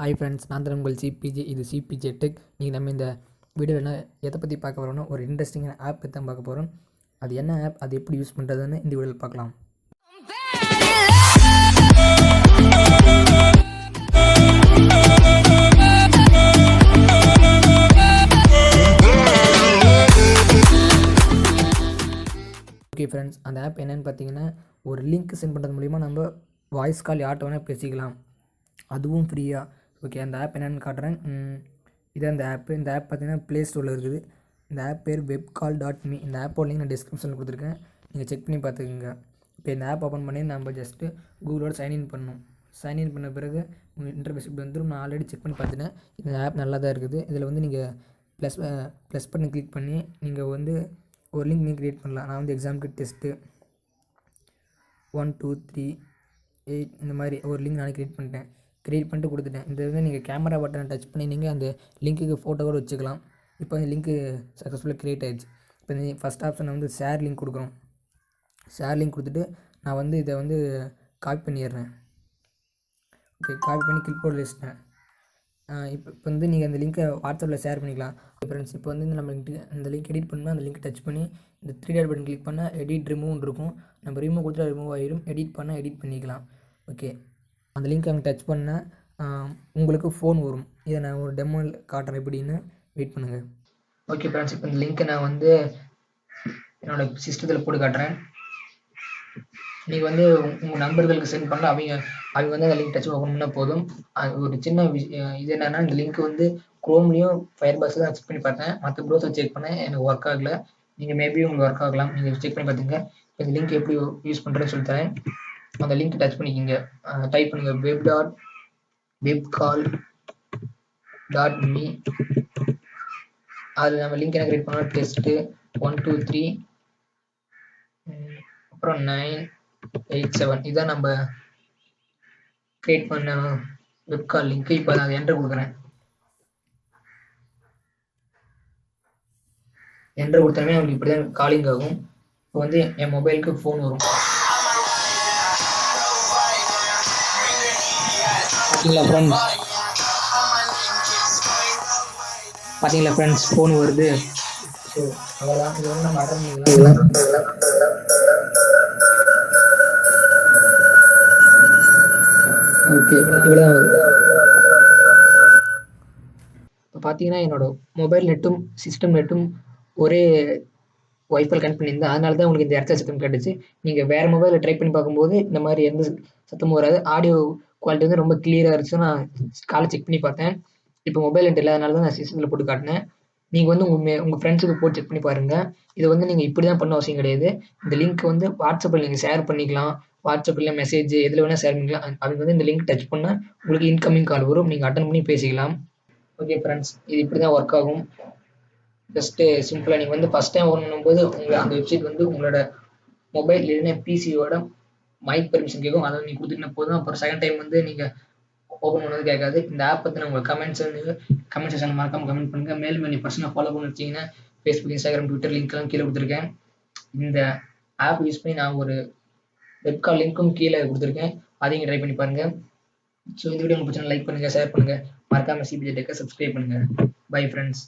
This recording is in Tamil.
ஹாய் ஃப்ரெண்ட்ஸ், நான் தான் உங்கள் சிபிஜே. இது சிபிஜே டெக். நீங்கள் நம்ம இந்த வீடியோவில் என்ன எதை பற்றி பார்க்க போகிறோம்னா, ஒரு இன்ட்ரெஸ்டிங்கான ஆப் பற்றி தான் பார்க்க போகிறோம். அது என்ன ஆப், அது எப்படி யூஸ் பண்ணுறதுன்னு இந்த வீடியோவில் பார்க்கலாம். ஓகே ஃப்ரெண்ட்ஸ், அந்த ஆப் என்னென்னு பார்த்தீங்கன்னா, ஒரு லிங்க் சென்ட் பண்ணுறது மூலிமா நம்ம வாய்ஸ் கால் யார்கிட்ட வேணால் பேசிக்கலாம், அதுவும் ஃப்ரீயாக. ஓகே, அந்த ஆப் என்னென்னு காட்டுறேன். இதான் இந்த ஆப்பு. இந்த ஆப் பார்த்தீங்கன்னா ப்ளே ஸ்டோரில் இருக்குது. இந்த ஆப் பேர் webcall.me. இந்த ஆப்போட லிங்க் நான் டிஸ்கிரிப்ஷனில் கொடுத்துருக்கேன், நீங்கள் செக் பண்ணி பார்த்துக்குங்க. இப்போ இந்த ஆப் ஓப்பன் பண்ணி நம்ம ஜஸ்ட்டு கூகுளோட சைன்இன் பண்ணணும். சைன்இன் பண்ண பிறகு உங்கள் இன்டர்ஃபேஸ் இப்படி வந்துடும். நான் ஆல்ரெடி செக் பண்ணி பார்த்துட்டேன். இந்த ஆப் நல்லா தான் இருக்குது. இதில் வந்து நீங்கள் ப்ளஸ் பட்டன் கிளிக் பண்ணி நீங்கள் வந்து ஒரு லிங்க் நீங்கள் க்ரியேட் பண்ணலாம். நான் வந்து எக்ஸாமுக்கு டெஸ்ட்டு 1 2 3 8 இந்த மாதிரி ஒரு லிங்க் நானே க்ரியேட் பண்ணிட்டு கொடுத்துட்டேன். இந்த வந்து நீங்கள் கேமரா பட்டனை டச் பண்ணி நீங்கள் அந்த லிங்க்குக்கு ஃபோட்டோ கூட வச்சுக்கலாம். இப்போ இந்த லிங்க்கு சக்ஸஸ்ஃபுல்லாக க்ரியேட் ஆகிடுச்சு. இப்போ இந்த ஃபஸ்ட் ஆப்ஷன் வந்து ஷேர் லிங்க் கொடுக்குறோம். ஷேர் லிங்க் கொடுத்துட்டு நான் வந்து இதை வந்து காப்பி பண்ணிடுறேன். ஓகே, காப்பி பண்ணி கிளிப் போர்டில் வச்சுட்டேன். இப்போ வந்து நீங்கள் அந்த லிங்க்கை வாட்ஸ்அப்பில் ஷேர் பண்ணிக்கலாம். ஃப்ரெண்ட்ஸ், இப்போ வந்து நம்ம இந்த லிங்க் எடிட் பண்ணால் அந்த லிங்க் டச் பண்ணி இந்த 3 டாட் பட்டன் கிளிக் பண்ணால் எடிட் ரிமூவ்னு இருக்கும். நம்ம ரிமூவ் கொடுத்தா ரிமூவ் ஆகிடும். எடிட் பண்ணால் எடிட் பண்ணிக்கலாம். ஓகே, அந்த லிங்க் அங்கே டச் பண்ணால் உங்களுக்கு ஃபோன் வரும். இதை நான் ஒரு டெமோ காட்டுறேன் எப்படின்னு. வெயிட் பண்ணுங்கள். ஓகே ஃப்ரெண்ட்ஸ், இப்போ இந்த லிங்க்கை நான் வந்து என்னோடய சிஸ்டத்தில் போட்டு காட்டுறேன். நீங்கள் வந்து உங்கள் நண்பர்களுக்கு சென்ட் பண்ணால் அவங்க வந்து அந்த லிங்க் டச் ஓப்பன் பண்ணால் போதும். ஒரு சின்ன இது என்னென்னா, இந்த லிங்க் வந்து க்ரோம்லேயும் ஃபயர்பாக்ஸில் தான் செக் பண்ணி பார்த்தேன். மற்ற ப்ரௌசர் செக் பண்ணேன், எனக்கு ஒர்க் ஆகலை. நீங்கள் மேபி உங்களுக்கு ஒர்க் ஆகலாம். நீங்கள் செக் பண்ணி பார்த்துங்க. இந்த லிங்க் எப்படி யூஸ் பண்ணுறேன்னு சொல்லித்தரேன். அந்த லிங்க் டச் பண்ணிக்கிங்க. டைப் பண்ணுங்கள் webcall.me. அதில் நம்ம லிங்க் என்ன கிரியேட் பண்ணோம், டெஸ்ட்டு 1 2 3 அப்புறம் 9 8 7 இதான் நம்ம கிரியேட் பண்ண வெப்கால் லிங்க். இப்போ நான் அதை என்டர் கொடுக்குறேன். என்டர் கொடுத்தோமே நமக்கு இப்படி தான் காலிங் ஆகும். இப்போ வந்து என் மொபைலுக்கு ஃபோன் வரும். பார்த்தீங்களா ஃப்ரெண்ட்ஸ், ஃபோன் வருது. ஸோ அவ்வளோதான். இது வந்து நம்ம அட்டன் பண்ணிக்கலாம். ஓகே, இவ்வளோ இப்போ பார்த்தீங்கன்னா என்னோட மொபைல் நெட்டும் சிஸ்டம் நெட்டும் ஒரே ஒய்ஃபை கனெக்ட் பண்ணியிருந்தேன். அதனால தான் உங்களுக்கு இந்த இடத்துல சத்தம் கேட்டுச்சு. நீங்கள் வேறு மொபைலில் ட்ரை பண்ணி பார்க்கும்போது இந்த மாதிரி எந்த சத்தமும் வராது. ஆடியோ குவாலிட்டி வந்து ரொம்ப கிளியராக இருந்துச்சு. நான் காலை செக் பண்ணி பார்த்தேன். இப்போ மொபைல் நெட் இல்லாதனால தான் நான் சிஸ்டத்தில் போட்டு காட்டினேன். நீங்கள் வந்து உங்கள் ஃப்ரெண்ட்ஸுக்கு போட்டு செக் பண்ணி பாருங்கள். இதை வந்து நீங்கள் இப்படி தான் பண்ண அவசியம் கிடையாது. இந்த லிங்க் வந்து வாட்ஸ்அப்பில் நீங்கள் ஷேர் பண்ணிக்கலாம். வாட்ஸ்அப்பில் மெசேஜ் எதில் வேணால் ஷேர் பண்ணிக்கலாம். அதுக்கு வந்து இந்த லிங்க் டச் பண்ணால் உங்களுக்கு இன்கமிங் கால் வரும். நீங்கள் அட்டன் பண்ணி பேசிக்கலாம். ஓகே ஃப்ரெண்ட்ஸ், இது இப்படி தான் ஒர்க் ஆகும். ஜஸ்ட்டு சிம்பிளாக நீங்கள் வந்து ஃபஸ்ட் டைம் ஓப்பன் பண்ணும்போது அந்த வெப்சைட் வந்து உங்களோட மொபைல் இல்லைன்னா பிசியோட மைக் பெர்மிஷன் கேட்கும். அதை நீங்கள் கொடுத்துட்டா போதும். அப்புறம் செகண்ட் டைம் வந்து நீங்கள் ஓப்பன் பண்ணது கேட்காது. இந்த ஆப் பற்றின உங்கள் கமெண்ட் செக்ஷனில் மறக்காமல் கமெண்ட் பண்ணுங்கள். மேலும் என்னை பர்சனலாக ஃபாலோ பண்ணி வச்சிங்கன்னா ஃபேஸ்புக், இன்ஸ்டாகிராம், ட்விட்டர் லிங்க்லாம் கீழே கொடுத்துருக்கேன். இந்த ஆப் யூஸ் பண்ணி நான் ஒரு வெப்கால் லிங்க்கும் கீழே கொடுத்துருக்கேன். அதையும் ட்ரை பண்ணி பாருங்கள். ஸோ இந்த வீடியோ உங்களுக்கு பிடிச்சா லைக் பண்ணுங்கள், ஷேர் பண்ணுங்கள். மறக்காமல் சிபிஜே டெக்கை சப்ஸ்கிரைப் பண்ணுங்கள். Bye friends.